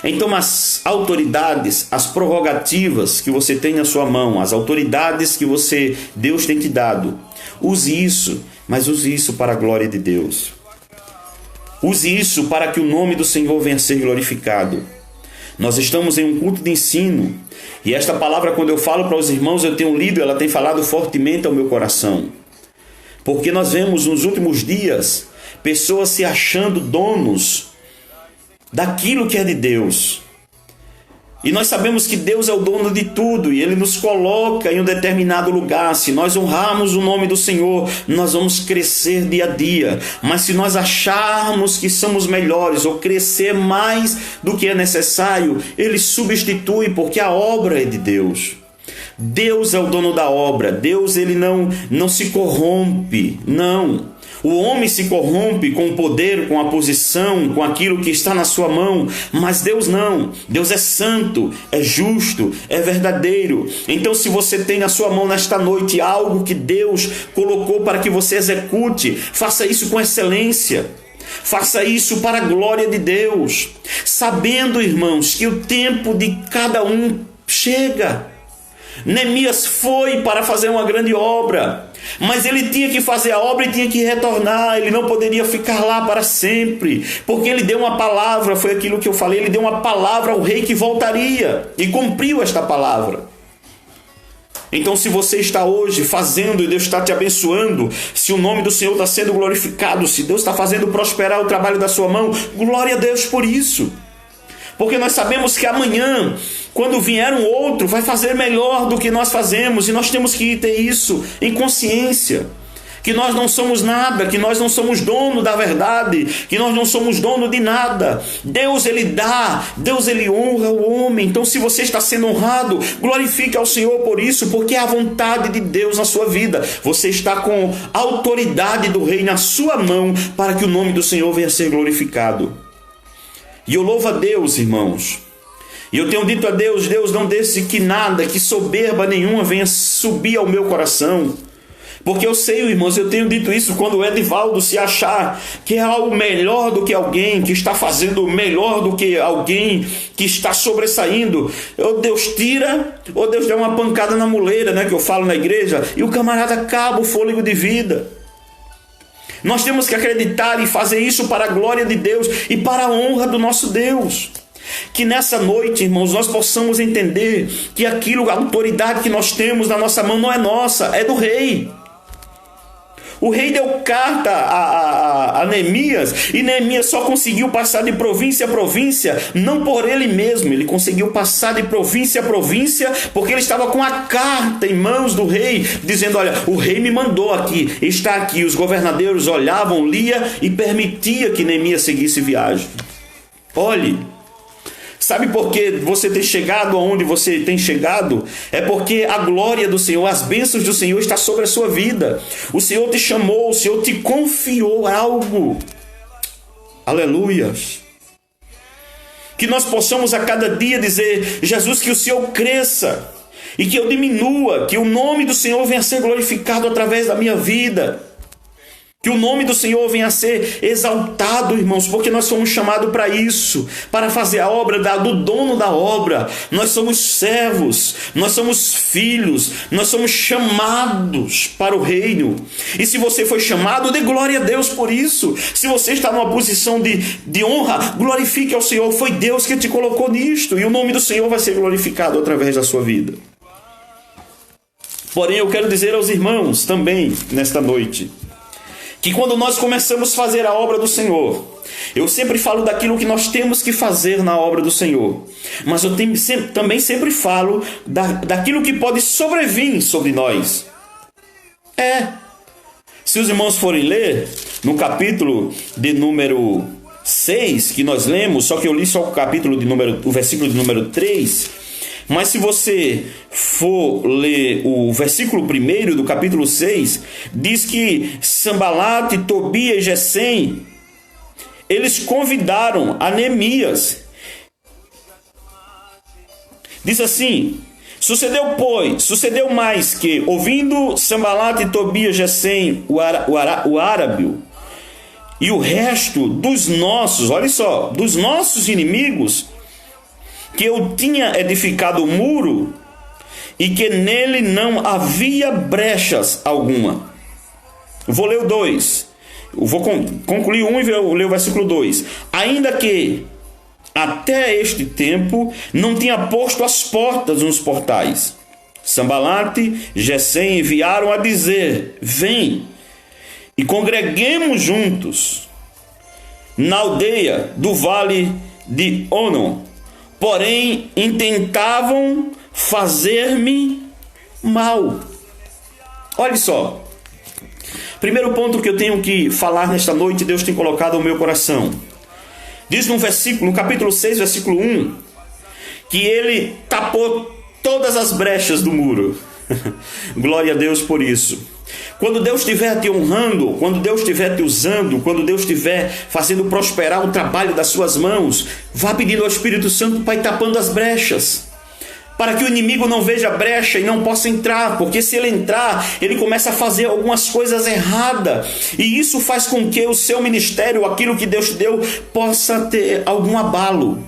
Então as autoridades, as prerrogativas que você tem na sua mão, as autoridades que Deus tem te dado, use isso, mas use isso para a glória de Deus. Use isso para que o nome do Senhor venha a ser glorificado. Nós estamos em um culto de ensino, e esta palavra, quando eu falo para os irmãos, eu tenho lido, ela tem falado fortemente ao meu coração. Porque nós vemos nos últimos dias pessoas se achando donos daquilo que é de Deus. E nós sabemos que Deus é o dono de tudo, e Ele nos coloca em um determinado lugar. Se nós honrarmos o nome do Senhor, nós vamos crescer dia a dia. Mas se nós acharmos que somos melhores ou crescer mais do que é necessário, Ele substitui, porque a obra é de Deus. Deus é o dono da obra. Deus, Ele não se corrompe, não. O homem se corrompe com o poder, com a posição, com aquilo que está na sua mão, mas Deus não. Deus é santo, é justo, é verdadeiro. Então, se você tem na sua mão nesta noite algo que Deus colocou para que você execute, faça isso com excelência. Faça isso para a glória de Deus, sabendo, irmãos, que o tempo de cada um chega. Neemias foi para fazer uma grande obra, mas ele tinha que fazer a obra e tinha que retornar. Ele não poderia ficar lá para sempre, porque ele deu uma palavra, foi aquilo que eu falei, ele deu uma palavra ao rei que voltaria, e cumpriu esta palavra. Então, se você está hoje fazendo e Deus está te abençoando, se o nome do Senhor está sendo glorificado, se Deus está fazendo prosperar o trabalho da sua mão, glória a Deus por isso. Porque nós sabemos que amanhã, quando vier um outro, vai fazer melhor do que nós fazemos, e nós temos que ter isso em consciência. que nós não somos nada, que nós não somos dono da verdade, que nós não somos dono de nada. Deus, Ele dá, Deus, Ele honra o homem. Então, se você está sendo honrado, glorifique ao Senhor por isso, porque é a vontade de Deus na sua vida. Você está com a autoridade do Rei na sua mão para que o nome do Senhor venha a ser glorificado. E eu louvo a Deus, irmãos. E eu tenho dito a Deus, Deus, não deixe que nada, que soberba nenhuma venha subir ao meu coração. Porque eu sei, irmãos, eu tenho dito isso quando o Edivaldo se achar que é algo melhor do que alguém, que está fazendo melhor do que alguém, que está sobressaindo. Ou Deus tira, ou Deus dá uma pancada na muleira, né, que eu falo na igreja, e o camarada acaba o fôlego de vida. Nós temos que acreditar e fazer isso para a glória de Deus e para a honra do nosso Deus. Que nessa noite, irmãos, nós possamos entender que aquilo, a autoridade que nós temos na nossa mão não é nossa, é do Rei. O rei deu carta a Neemias, e Neemias só conseguiu passar de província a província, não por ele mesmo, ele conseguiu passar de província a província, porque ele estava com a carta em mãos do rei, dizendo, olha, o rei me mandou aqui, está aqui. Os governadores olhavam, lia e permitia que Neemias seguisse viagem. Olhe, sabe por que você tem chegado aonde você tem chegado? É porque a glória do Senhor, as bênçãos do Senhor está sobre a sua vida. O Senhor te chamou, o Senhor te confiou algo. Aleluias. Que nós possamos a cada dia dizer, Jesus, que o Senhor cresça e que eu diminua, que o nome do Senhor venha a ser glorificado através da minha vida. Que o nome do Senhor venha a ser exaltado, irmãos, porque nós somos chamados para isso, para fazer a obra do dono da obra. Nós somos servos, nós somos filhos, nós somos chamados para o reino. E se você foi chamado, dê glória a Deus por isso. Se você está numa posição de honra, glorifique ao Senhor. Foi Deus que te colocou nisto, e o nome do Senhor vai ser glorificado através da sua vida. Porém, eu quero dizer aos irmãos também, nesta noite, que quando nós começamos a fazer a obra do Senhor, eu sempre falo daquilo que nós temos que fazer na obra do Senhor, mas eu também sempre falo daquilo que pode sobrevir sobre nós. Se os irmãos forem ler, no capítulo de número 6, que nós lemos, só que eu li só o versículo de número 3, mas se você for ler o versículo 1 do capítulo 6, diz que Sambalate, Tobias e Gesem, eles convidaram a Neemias. Diz assim, sucedeu mais que, ouvindo Sambalate, Tobias, Gesem, o árabe, e o resto dos nossos, olha só, dos nossos inimigos, que eu tinha edificado o muro e que nele não havia brechas alguma. Vou ler o 2. Vou concluir 1 e ler o versículo 2. Ainda que até este tempo não tinha posto as portas nos portais. Sambalate e Gesem enviaram a dizer, vem e congreguemos juntos na aldeia do vale de Ono. Porém, intentavam fazer-me mal. Olha só. Primeiro ponto que eu tenho que falar nesta noite, Deus tem colocado no meu coração. Diz no capítulo 6, versículo 1, que ele tapou todas as brechas do muro. Glória a Deus por isso. Quando Deus estiver te honrando, quando Deus estiver te usando, quando Deus estiver fazendo prosperar o trabalho das suas mãos, vá pedindo ao Espírito Santo para ir tapando as brechas, para que o inimigo não veja a brecha e não possa entrar, porque se ele entrar, ele começa a fazer algumas coisas erradas, e isso faz com que o seu ministério, aquilo que Deus te deu, possa ter algum abalo.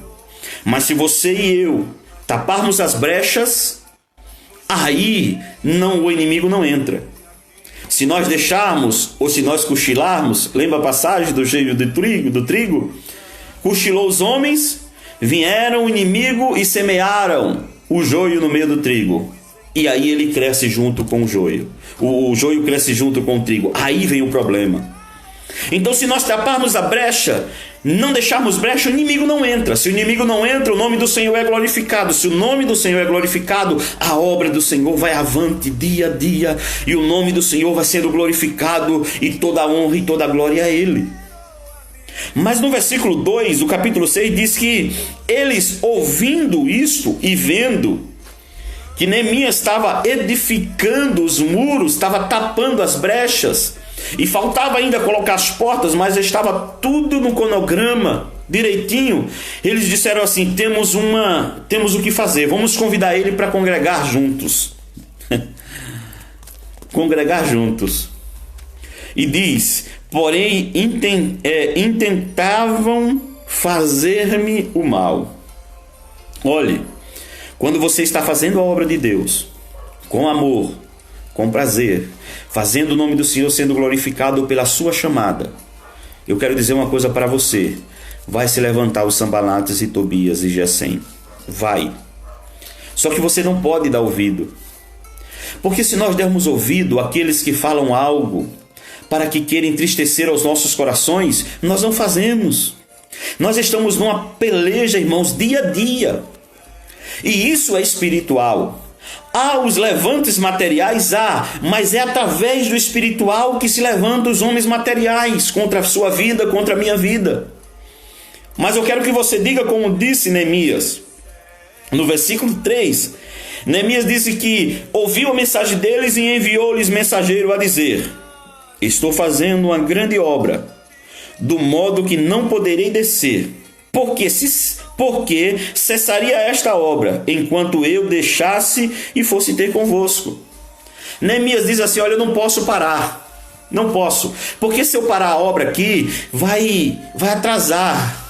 Mas se você e eu taparmos as brechas, aí o inimigo não entra. Se nós deixarmos, ou se nós cochilarmos, lembra a passagem do joio do trigo? Cochilou os homens, vieram o inimigo e semearam o joio no meio do trigo. E aí ele cresce junto com o joio. O joio cresce junto com o trigo. Aí vem o problema. Então, se nós taparmos a brecha, não deixarmos brecha, o inimigo não entra. Se o inimigo não entra, o nome do Senhor é glorificado. Se o nome do Senhor é glorificado, a obra do Senhor vai avante dia a dia, e o nome do Senhor vai sendo glorificado, e toda a honra e toda a glória a Ele. Mas no versículo 2, do capítulo 6, diz que eles, ouvindo isto e vendo que Neemias estava edificando os muros, estava tapando as brechas, e faltava ainda colocar as portas, mas estava tudo no cronograma direitinho, eles disseram assim: temos o que fazer, vamos convidar ele para congregar juntos. Congregar juntos. E diz: porém intentavam fazer-me o mal. Olhe, quando você está fazendo a obra de Deus com amor, com prazer, fazendo o nome do Senhor sendo glorificado pela sua chamada, eu quero dizer uma coisa para você: vai se levantar os Sanbalates e Tobias e Gesem. Vai. Só que você não pode dar ouvido, porque se nós dermos ouvido àqueles que falam algo para que queiram entristecer aos nossos corações, nós não fazemos. Nós estamos numa peleja, irmãos, dia a dia, e isso é espiritual. Há os levantes materiais, mas é através do espiritual que se levantam os homens materiais contra a sua vida, contra a minha vida. Mas eu quero que você diga como disse Neemias. No versículo 3, Neemias disse que ouviu a mensagem deles e enviou-lhes mensageiro a dizer: estou fazendo uma grande obra, do modo que não poderei descer, porque cessaria esta obra, enquanto eu deixasse e fosse ter convosco. Neemias diz assim: olha, eu não posso parar, não posso, porque se eu parar a obra aqui, vai atrasar,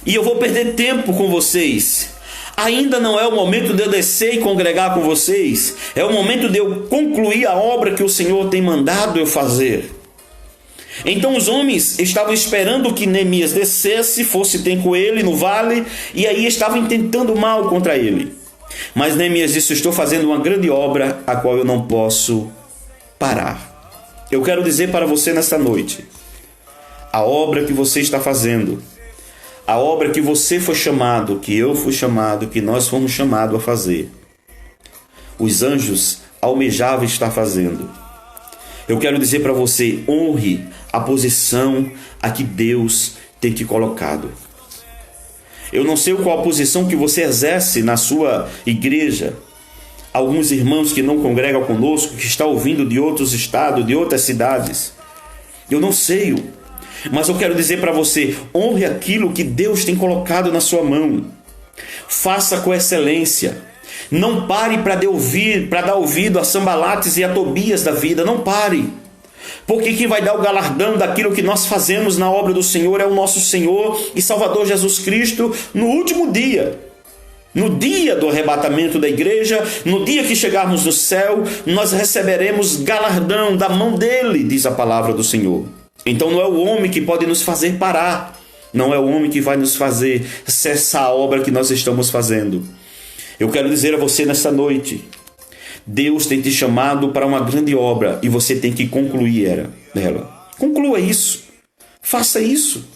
e eu vou perder tempo com vocês. Ainda não é o momento de eu descer e congregar com vocês, é o momento de eu concluir a obra que o Senhor tem mandado eu fazer. Então os homens estavam esperando que Neemias descesse, fosse ter com ele no vale, e aí estavam intentando mal contra ele. Mas Neemias disse: estou fazendo uma grande obra, a qual eu não posso parar. Eu quero dizer para você nesta noite: a obra que você está fazendo, a obra que você foi chamado, que eu fui chamado, que nós fomos chamados a fazer, os anjos almejavam estar fazendo. Eu quero dizer para você: honre a posição a que Deus tem te colocado. Eu não sei qual a posição que você exerce na sua igreja. Alguns irmãos que não congregam conosco, que estão ouvindo de outros estados, de outras cidades. Eu não sei, mas eu quero dizer para você: honre aquilo que Deus tem colocado na sua mão. Faça com excelência. Não pare para dar ouvido a Sanbalates e a Tobias da vida. Não pare. Porque quem vai dar o galardão daquilo que nós fazemos na obra do Senhor é o nosso Senhor e Salvador Jesus Cristo no último dia. No dia do arrebatamento da igreja, no dia que chegarmos no céu, nós receberemos galardão da mão dele, diz a palavra do Senhor. Então não é o homem que pode nos fazer parar. Não é o homem que vai nos fazer cessar a obra que nós estamos fazendo. Eu quero dizer a você nesta noite: Deus tem te chamado para uma grande obra e você tem que concluir ela. Conclua isso. Faça isso.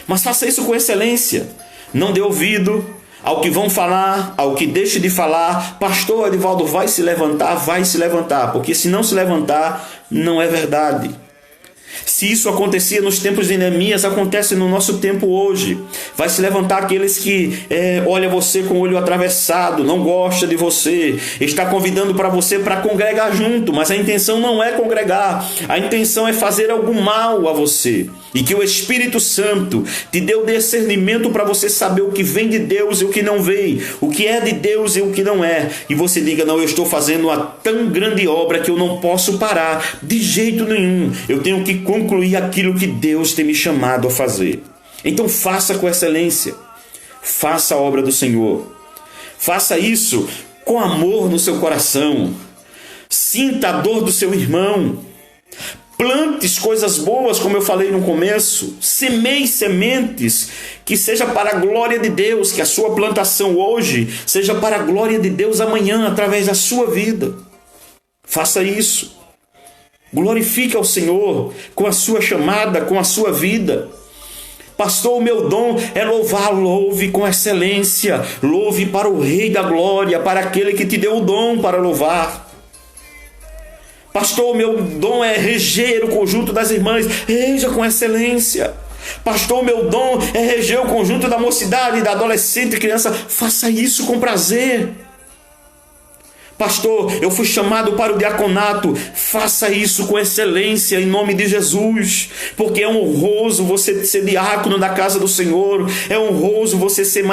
Mas faça isso com excelência. Não dê ouvido ao que vão falar, ao que deixe de falar. Pastor Edivaldo, vai se levantar. Porque se não se levantar, não é verdade. Se isso acontecia nos tempos de Neemias, acontece no nosso tempo hoje. Vai se levantar aqueles que olham você com o olho atravessado, não gosta de você, está convidando para você para congregar junto, mas a intenção não é congregar, a intenção é fazer algum mal a você. E que o Espírito Santo te dê o discernimento para você saber o que vem de Deus e o que não vem, o que é de Deus e o que não é. E você diga: não, eu estou fazendo uma tão grande obra que eu não posso parar de jeito nenhum. Eu tenho que concluir aquilo que Deus tem me chamado a fazer. Então faça com excelência. Faça a obra do Senhor. Faça isso com amor no seu coração. Sinta a dor do seu irmão. Plantes coisas boas, como eu falei no começo. Semeie sementes que seja para a glória de Deus. Que a sua plantação hoje seja para a glória de Deus amanhã, através da sua vida. Faça isso. Glorifique ao Senhor com a sua chamada, com a sua vida. Pastor, o meu dom é louvar. Louve com excelência. Louve para o Rei da Glória, para aquele que te deu o dom para louvar. Pastor, o meu dom é reger o conjunto das irmãs. Reja com excelência. Pastor, meu dom é reger o conjunto da mocidade, da adolescente e criança. Faça isso com prazer. Pastor, eu fui chamado para o diaconato. Faça isso com excelência em nome de Jesus, porque é honroso você ser diácono da casa do Senhor, é honroso você ser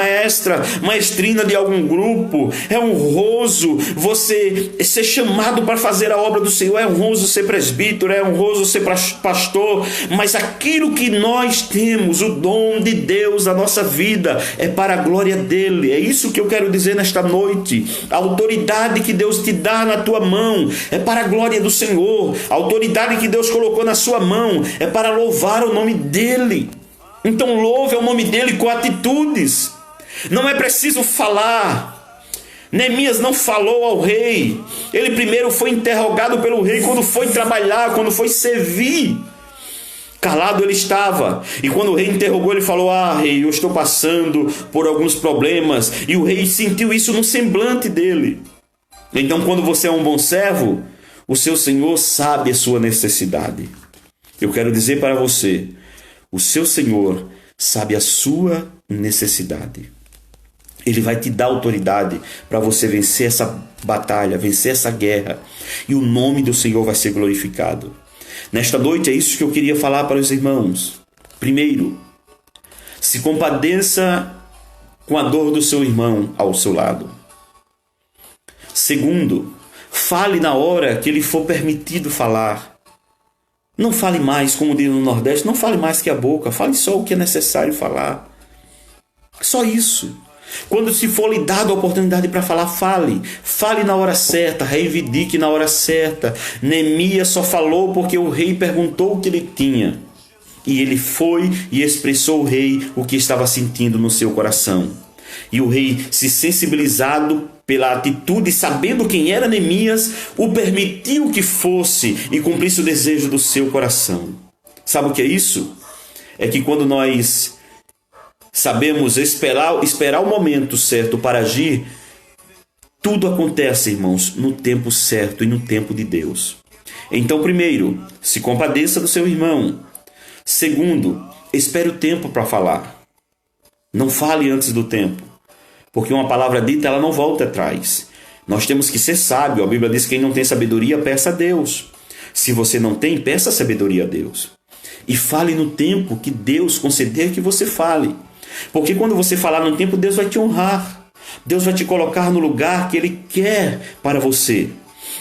maestrina de algum grupo, é honroso você ser chamado para fazer a obra do Senhor, é honroso ser presbítero, é honroso ser pastor, mas aquilo que nós temos, o dom de Deus na nossa vida, é para a glória dele. É isso que eu quero dizer nesta noite. A autoridade que Deus te dá na tua mão é para a glória do Senhor. A autoridade que Deus colocou na sua mão é para louvar o nome dele. Então louve o nome dele com atitudes. Não é preciso falar. Neemias não falou ao rei. Ele primeiro foi interrogado pelo rei quando foi trabalhar, quando foi servir. Calado ele estava, e quando o rei interrogou, ele falou: rei, eu estou passando por alguns problemas. E o rei sentiu isso no semblante dele. Então, quando você é um bom servo, o seu Senhor sabe a sua necessidade. Eu quero dizer para você, o seu Senhor sabe a sua necessidade. Ele vai te dar autoridade para você vencer essa batalha, vencer essa guerra, e o nome do Senhor vai ser glorificado. Nesta noite é isso que eu queria falar para os irmãos. Primeiro, se compadeça com a dor do seu irmão ao seu lado. Segundo, fale na hora que lhe for permitido falar. Não fale mais, como diz no Nordeste, não fale mais que a boca, fale só o que é necessário falar. Só isso. Quando se for lhe dado a oportunidade para falar, fale. Fale na hora certa, reivindique na hora certa. Neemias só falou porque o rei perguntou o que ele tinha. E ele foi e expressou ao rei o que estava sentindo no seu coração. E o rei, se sensibilizado pela atitude, sabendo quem era Neemias, o permitiu que fosse e cumprisse o desejo do seu coração. Sabe o que é isso? É que quando nós sabemos esperar o momento certo para agir, tudo acontece, irmãos, no tempo certo e no tempo de Deus. Então, primeiro, se compadeça do seu irmão. Segundo, espere o tempo para falar. Não fale antes do tempo, porque uma palavra dita, ela não volta atrás. Nós temos que ser sábio. A Bíblia diz que quem não tem sabedoria, peça a Deus. Se você não tem, peça sabedoria a Deus. E fale no tempo que Deus conceder que você fale. Porque quando você falar no tempo, Deus vai te honrar. Deus vai te colocar no lugar que Ele quer para você.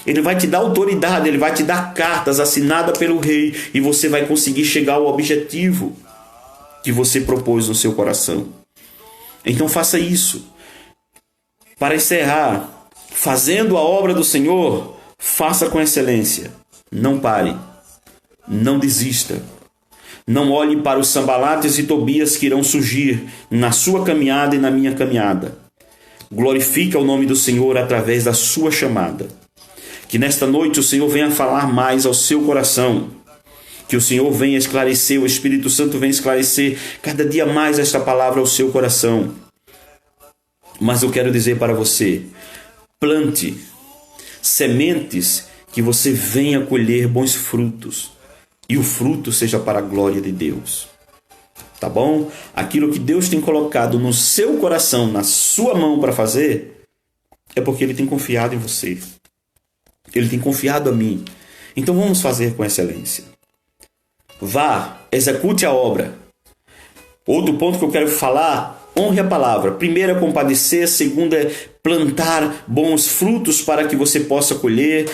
Ele vai te dar autoridade, Ele vai te dar cartas assinadas pelo rei, e você vai conseguir chegar ao objetivo que você propôs no seu coração. Então faça isso. Para encerrar, fazendo a obra do Senhor, faça com excelência. Não pare. Não desista. Não olhe para os Sambalates e Tobias que irão surgir na sua caminhada e na minha caminhada. Glorifica o nome do Senhor através da sua chamada. Que nesta noite o Senhor venha falar mais ao seu coração. Que o Senhor venha esclarecer, o Espírito Santo venha esclarecer cada dia mais esta palavra ao seu coração. Mas eu quero dizer para você, plante sementes que você venha colher bons frutos. E o fruto seja para a glória de Deus. Tá bom? Aquilo que Deus tem colocado no seu coração, na sua mão para fazer, é porque Ele tem confiado em você. Ele tem confiado a mim. Então vamos fazer com excelência. Vá, execute a obra. Outro ponto que eu quero falar, honre a palavra. Primeiro é compadecer, segundo é plantar bons frutos para que você possa colher.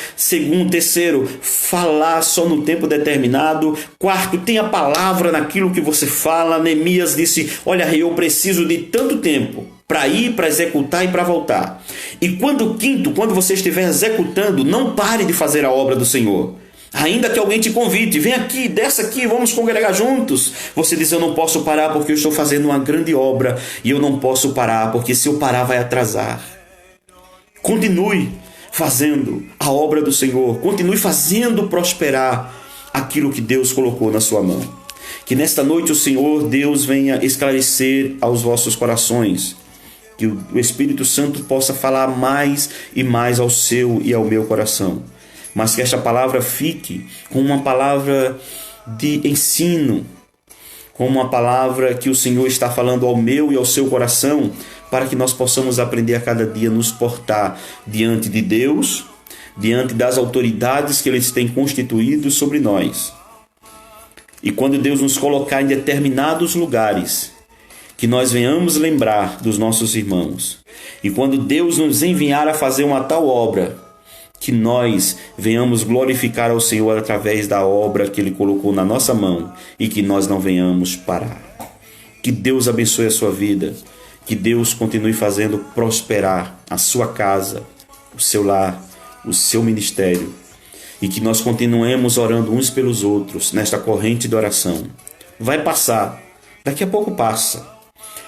Terceiro, falar só no tempo determinado. Quarto, tenha palavra naquilo que você fala. Neemias disse: olha, rei, eu preciso de tanto tempo para ir, para executar e para voltar. E quando você estiver executando, não pare de fazer a obra do Senhor. Ainda que alguém te convide, vem aqui, desce aqui, vamos congregar juntos. Você diz: eu não posso parar porque eu estou fazendo uma grande obra e eu não posso parar porque se eu parar vai atrasar. Continue fazendo a obra do Senhor, continue fazendo prosperar aquilo que Deus colocou na sua mão. Que Que nesta noite o Senhor Deus venha esclarecer aos vossos corações, que o Espírito Santo possa falar mais e mais ao seu e ao meu coração, mas que esta palavra fique como uma palavra de ensino, como uma palavra que o Senhor está falando ao meu e ao seu coração, para que nós possamos aprender a cada dia nos portar diante de Deus, diante das autoridades que eles têm constituído sobre nós. E quando Deus nos colocar em determinados lugares, que nós venhamos lembrar dos nossos irmãos. E quando Deus nos enviar a fazer uma tal obra, que nós venhamos glorificar ao Senhor através da obra que Ele colocou na nossa mão e que nós não venhamos parar. Que Deus abençoe a sua vida, que Deus continue fazendo prosperar a sua casa, o seu lar, o seu ministério, e que nós continuemos orando uns pelos outros nesta corrente de oração. Vai passar, daqui a pouco passa.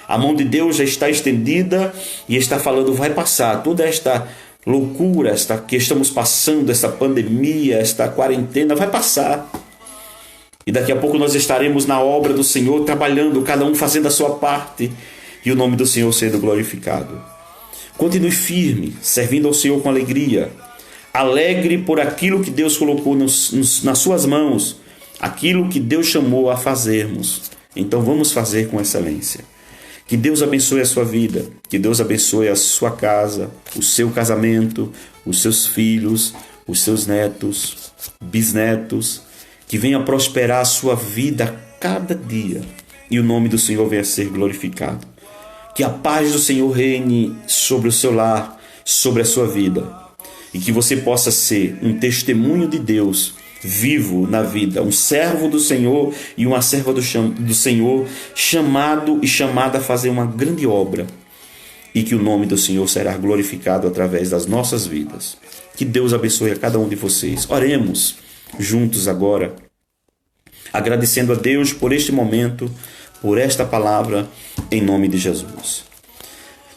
A mão de Deus já está estendida e está falando, vai passar. Toda esta loucura, esta que estamos passando, esta pandemia, esta quarentena, vai passar. E daqui a pouco nós estaremos na obra do Senhor, trabalhando, cada um fazendo a sua parte, e o nome do Senhor sendo glorificado. Continue firme, servindo ao Senhor com alegria. Alegre por aquilo que Deus colocou nas suas mãos, aquilo que Deus chamou a fazermos. Então vamos fazer com excelência. Que Deus abençoe a sua vida, que Deus abençoe a sua casa, o seu casamento, os seus filhos, os seus netos, bisnetos, que venha prosperar a sua vida a cada dia e o nome do Senhor venha a ser glorificado. Que a paz do Senhor reine sobre o seu lar, sobre a sua vida, e que você possa ser um testemunho de Deus vivo na vida, um servo do Senhor e uma serva do Senhor, chamado e chamada a fazer uma grande obra, e que o nome do Senhor será glorificado através das nossas vidas. Que Deus abençoe a cada um de vocês. Oremos juntos agora, agradecendo a Deus por este momento, por esta palavra, em nome de Jesus.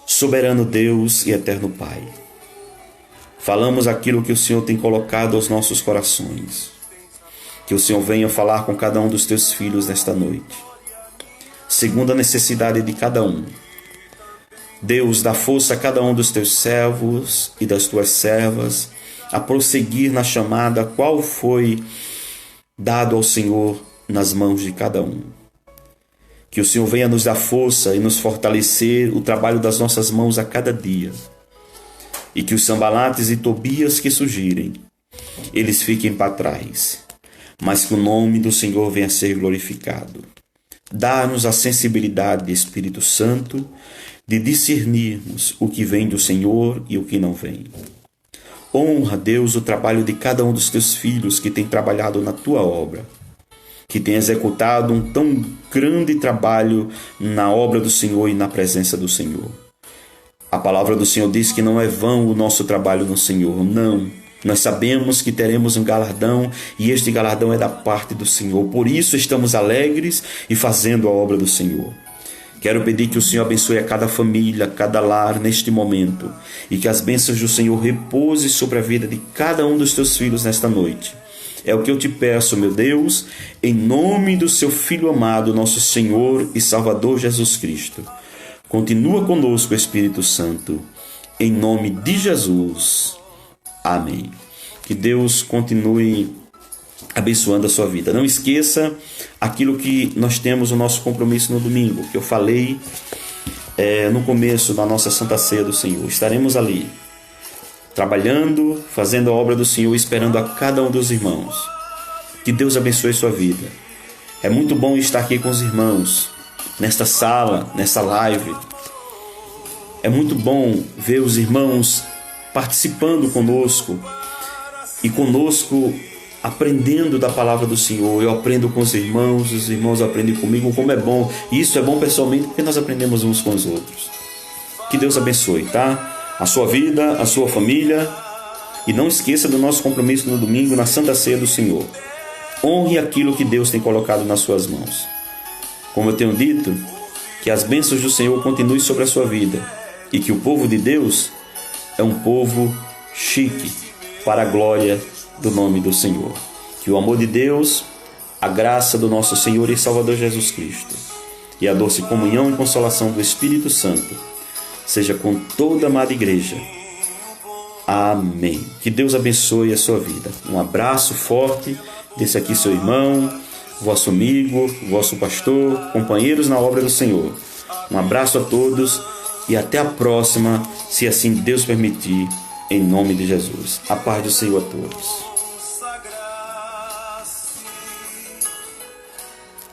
Soberano Deus e eterno Pai, falamos aquilo que o Senhor tem colocado aos nossos corações. Que o Senhor venha falar com cada um dos teus filhos nesta noite, segundo a necessidade de cada um. Deus, dá força a cada um dos teus servos e das tuas servas a prosseguir na chamada qual foi dado ao Senhor nas mãos de cada um. Que o Senhor venha nos dar força e nos fortalecer o trabalho das nossas mãos a cada dia. E que os Sambalates e Tobias que surgirem, eles fiquem para trás, mas que o nome do Senhor venha a ser glorificado. Dá-nos a sensibilidade, Espírito Santo, de discernirmos o que vem do Senhor e o que não vem. Honra, Deus, o trabalho de cada um dos teus filhos que tem trabalhado na tua obra, que tem executado um tão grande trabalho na obra do Senhor e na presença do Senhor. A palavra do Senhor diz que não é vão o nosso trabalho no Senhor, não. Nós sabemos que teremos um galardão e este galardão é da parte do Senhor. Por isso estamos alegres e fazendo a obra do Senhor. Quero pedir que o Senhor abençoe a cada família, cada lar neste momento e que as bênçãos do Senhor repousem sobre a vida de cada um dos teus filhos nesta noite. É o que eu te peço, meu Deus, em nome do seu Filho amado, nosso Senhor e Salvador Jesus Cristo. Continua conosco, Espírito Santo, em nome de Jesus. Amém. Que Deus continue abençoando a sua vida. Não esqueça aquilo que nós temos o nosso compromisso no domingo, que eu falei no começo da nossa Santa Ceia do Senhor. Estaremos ali, trabalhando, fazendo a obra do Senhor, esperando a cada um dos irmãos. Que Deus abençoe sua vida. É muito bom estar aqui com os irmãos, nesta sala, nessa live. É muito bom ver os irmãos participando conosco e conosco aprendendo da palavra do Senhor. Eu aprendo com os irmãos aprendem comigo, como é bom. E isso é bom pessoalmente porque nós aprendemos uns com os outros. Que Deus abençoe, tá? A sua vida, a sua família. E não esqueça do nosso compromisso no domingo na Santa Ceia do Senhor. Honre aquilo que Deus tem colocado nas suas mãos. Como eu tenho dito, que as bênçãos do Senhor continuem sobre a sua vida e que o povo de Deus é um povo chique para a glória do nome do Senhor. Que o amor de Deus, a graça do nosso Senhor e Salvador Jesus Cristo e a doce comunhão e consolação do Espírito Santo seja com toda a amada igreja. Amém. Que Deus abençoe a sua vida. Um abraço forte desse aqui seu irmão, vosso amigo, vosso pastor, companheiros na obra do Senhor. Um abraço a todos e até a próxima, se assim Deus permitir, em nome de Jesus. A paz do Senhor a todos.